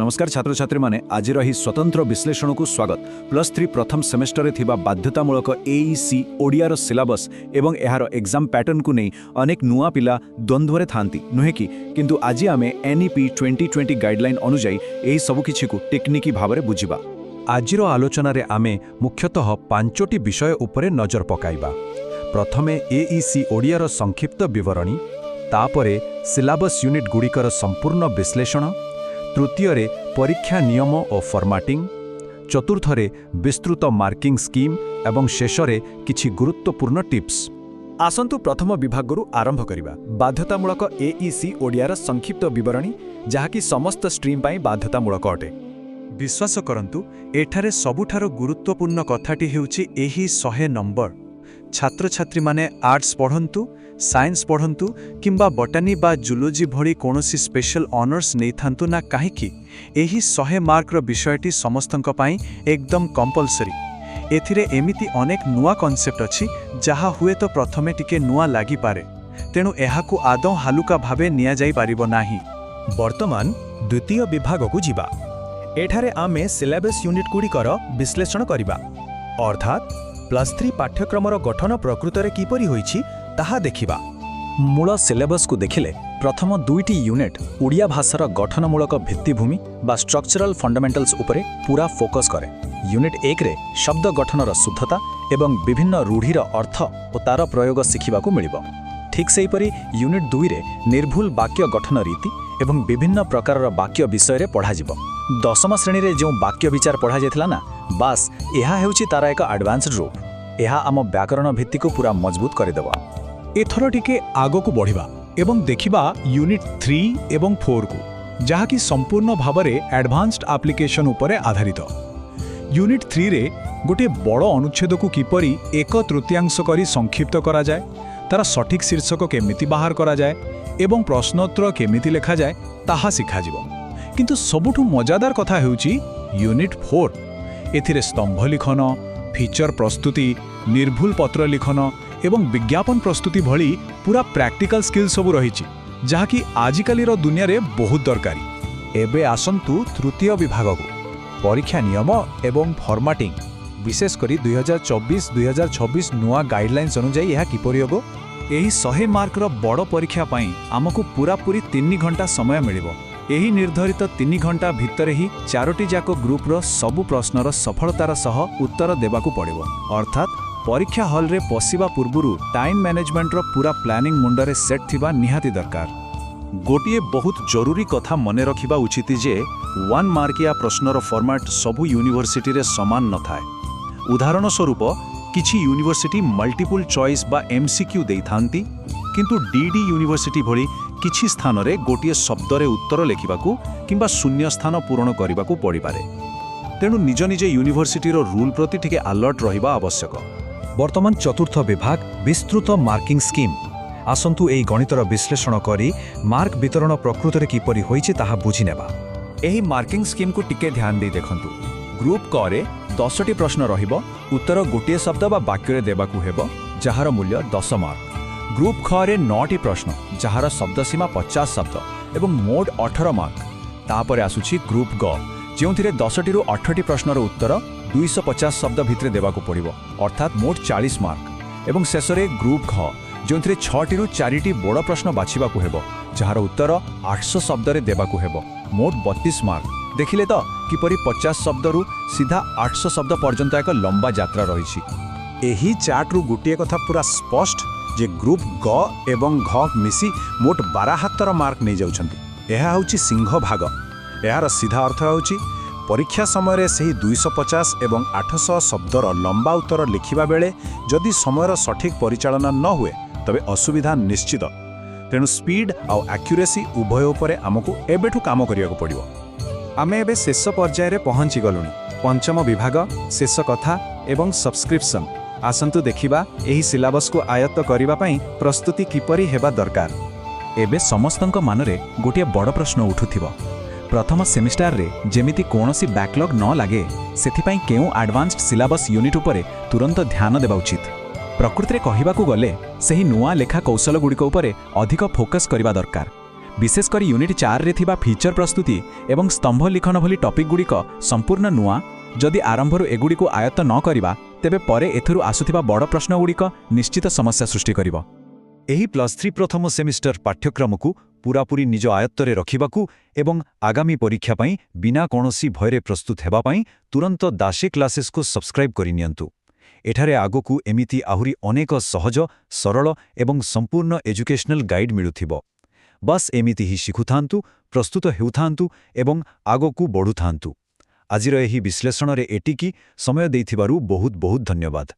नमस्कार छात्र छात्री माने आजिर ही स्वतंत्र विश्लेषण को स्वागत। +3 प्रथम सेमेस्टर थिबा बाध्यतामूलक एईसी ओडियार सिलेबस एवं एहार एग्जाम पैटर्न को नहीं अनेक नुआ पिला द्वंद्वरे थांती नुहे कि किंतु आज आमे एनईपी 2020 गाइडलाइन अनुଯାयी एही सब किछि को टेक्निकी भाबरे बुझिबा। आजिर आलोचना रे आमे मुख्यतः 5टी विषय उपरे नजर पकाइबा। प्रथमे एईसी ओडियार संक्षिप्त विवरणी, तापरे सिलेबस यूनिट गुड़िकर संपूर्ण विश्लेषण, तृतीय परीक्षा नियम और फॉर्मेटिंग, चतुर्थरे विस्तृत मार्किंग स्कीम एवं शेषरे किछि गुरुत्वपूर्ण टिप्स। आसंतु प्रथम विभागरु आरंभ करिबा। बाध्यतामूलक एईसी ओडियार संक्षिप्त विवरणी जहाँकि समस्त स्ट्रीम पाई बाध्यतामूलक अटे। विश्वास करंतु एठारे सबुठारो गुरुत्वपूर्ण कथाटी हेउछि एही 100 नंबर। छात्र छात्री माने आर्ट्स पढ़ंतु, साइंस पढ़ंतु किंबा बटानी बा जूलोजी भली कोनोसी स्पेशल ऑनर्स नहीं थांतु ना काहेकि एही 100 मार्कर विषयटी समस्तंक पाई एकदम कंपलसरी। एथिरे एमिति अनेक नुआ कॉन्सेप्ट अछि जहा हुए तो प्रथमे टिके नुआ लागि पारे, तेणु एहाकु आदौ हालुका भाबे निया जाई पारिबो नाही। वर्तमान द्वितीय विभाग को जिबा। एठारे आमे सिलेबस यूनिट गुड़िकर विश्लेषण करिबा, अर्थात +3 पाठ्यक्रमर गठन प्रकृतरे किपरि होइछि ताहा देखिबा। मूल सिलेबस को देखिले प्रथम 2टी यूनिट ओडिया भाषार गठनमूलक भित्तिभूमि बा स्ट्रक्चरल फंडामेंटल्स उपरे पूरा फोकस करे। यूनिट 1 रे शब्द गठनर शुद्धता एवं विभिन्न रूढ़ीर अर्थ और तार प्रयोग शिखिबाकू मिलिबो। ठीक सेहीपरि यूनिट 2 रे निर्भुल वाक्य गठन रीति एवं विभिन्न प्रकारर वाक्य विषय रे पढ़ा जिवो। दशम श्रेणी रे जो वाक्य विचार पढ़ा जायथिला ना, बास एहा हेउछि तार एक एडवांस्ड रूप। एहा आम व्याकरण भित्ति को पूरा मजबूत करदेबा। एथर टिके आगो को बढ़िबा एवं देखिबा यूनिट 3 एवं 4 को, जहा कि संपूर्ण भावरे एडवांस्ड एप्लिकेशन उपरे आधारित। यूनिट 3 रे गोटे बड़ अनुच्छेद को किपरि 1/3 करी संक्षिप्त करा जाए, तार सठिक शीर्षक केमिति बाहर करा जाए एवं प्रश्नोत्तर केमिति लेखा जाए ताहा शिखा जिवो। किंतु सबुठु मजादार कथा हेउछि यूनिट 4। एथिरे स्तंभ लिखन, फीचर प्रस्तुति, निर्भुल पत्र लिखन एवं विज्ञापन प्रस्तुति भली पूरा प्रैक्टिकल स्किल सब रहिछि, जहा कि आजिकालीर दुनिया रे बहुत दरकारी। एबे आसंतु तृतीय विभाग को परीक्षा नियम एवं फॉर्मेटिंग, विशेष करी 2024-2026 नुआ गाइडलाइंस अनुଯାयी यह किपरि होबो। एही 100 मार्कर बड़ परीक्षा पाई आमको पूरा पूरी 3 घंटा समय मिलिबो। एही निर्धारित 3 घंटा भितर ही 4टी जाक ग्रुपर सबु प्रश्नर सफलतार सह उत्तर देबाकू पड़िबो। अर्थात परीक्षा हॉल रे पशिबा पूर्वरु टाइम मैनेजमेंटर पूरा प्लानिंग मुंडरे सेट थिबा निहाती दरकार। गोटिए बहुत जरूरी कथा मने रखिबा उचित जे 1 मार्किया प्रश्नर फॉर्मेट सबु यूनिवर्सिटी रे समान न थाए। उदाहरण स्वरूप किछि यूनिवर्सिटी मल्टीपल चॉइस बा एमसीक्यू देई थांती, किंतु डीडी यूनिवर्सिटी भली किछि स्थान रे गोटिए शब्द रे उत्तर लेखिबाकू किंबा शून्य स्थान पूरण करिबाकू पड़ी पारे। तेणु निज निज यूनिवर्सिटीर रूल प्रति टिके अलर्ट रहिबा आवश्यक। वर्तमान चतुर्थ विभाग विस्तृत मार्किंग स्कीम। आसंतु एही गणितर विश्लेषण करी मार्क वितरण प्रकृतरे किपरि होइछि ताहा बुझि नेबा। एही मार्किंग स्कीम को टिके ध्यान दे देखंतु। ग्रुप क रे 10टी प्रश्न रहिबो, उत्तर गोटिए शब्द बा वाक्य रे देबाकू हेबो, जहार मूल्य 10 मार्क। ग्रुप ख रे 9टी प्रश्न, जहार शब्द सीमा 50 शब्द एवं मोड 18 मार्क। तापरे आसुछि ग्रुप ग, जेउथिरे 10टी रु 18टी प्रश्नर उत्तर 250 शब्द भितरे देबाकू पड़िबो, अर्थात मोट 40 मार्क। एवं शेषरे ग्रुप घ, जेउथिरे 6टी रु 4टी बड़ प्रश्न बाछिबाकू हेबो, जहार उत्तर 800 शब्द रे देबाकू हेबो, मोट 32 मार्क। देखिले तो किपरि 50 शब्द रु सीधा 800 शब्द पर्यंत एक लंबा यात्रा रहिछि। एही चार्ट रु गुटिए कथा पूरा स्पष्ट जे ग्रुप ग एवं घ मिसी मोट 12 हातर मार्क नहीं जाउछंती। एहा होउछि सिंह भाग। एहार सीधा अर्थ होउछि परीक्षा समय रे सही 250 एवं 800 शब्दर लंबा उत्तर लिखिबा बेले जदि समयर सठिक परिचालना न हुए तबे असुविधा निश्चित। तेणु स्पीड आ एक्यूरेसी उभय उपरे आमको एबेठु काम करियाको पड़िबो। आमे एबे शेष पर्याय रे पहुंची गलुनी। पंचम विभाग शेष कथा एवं सब्सक्रिप्शन। आसंतु देखिबा एही सिलेबस को आयत्त करिबा पई प्रस्तुति किपरि हेबा दरकार। एबे समस्तंक मानरे गोटे बड़ प्रश्न उठुथिबो, प्रथम सेमिस्टर रे जेमिति कोनोसी बैकलॉग न लागे सेथिपई केउ एडवांस्ड सिलेबस यूनिट उपरे तुरंत ध्यान देबा उचित। प्रकृति रे कहिबाकू गले सही नुआ लेखा कौशल गुड़िक उपरे अधिक फोकस करिबा दरकार। विशेष कर यूनिट 4 रे थिबा फीचर प्रस्तुति एवं स्तंभ लिखन भली टॉपिक गुड़िक संपूर्ण नुआ जदि आरंभरू एगुड़ी को आयत्त न करिबा तेबे परे एथुरु आसुथिबा बड़ प्रश्न गुड़िक निश्चित समस्या सृष्टि करिबो। ଏହି +3 ପ୍ରଥମ ସେମିଷ୍ଟର ପାଠ୍ୟକ୍ରମକୁ ପୂରାପୂରି ନିଜ ଆୟତ୍ତରେ ରଖିବାକୁ ଏବଂ ଆଗାମୀ ପରୀକ୍ଷା ପାଇଁ ବିନା କୌଣସି ଭୟରେ ପ୍ରସ୍ତୁତ ହେବା ପାଇଁ ତୁରନ୍ତ ଦାସେ କ୍ଲାସେସକୁ ସବସ୍କ୍ରାଇବ୍ କରିନିଅନ୍ତୁ। ଏଠାରେ ଆଗକୁ ଏମିତି ଆହୁରି ଅନେକ ସହଜ ସରଳ ଏବଂ ସମ୍ପୂର୍ଣ୍ଣ ଏଜୁକେସନାଲ ଗାଇଡ୍ ମିଳୁଥିବ। ବାସ୍ ଏମିତି ହିଁ ଶିଖୁଥାନ୍ତୁ, ପ୍ରସ୍ତୁତ ହେଉଥାନ୍ତୁ ଏବଂ ଆଗକୁ ବଢ଼ୁଥାନ୍ତୁ। ଆଜିର ଏହି ବିଶ୍ଳେଷଣରେ ଏଟିକି ସମୟ ଦେଇଥିବାରୁ ବହୁତ ବହୁତ ଧନ୍ୟବାଦ।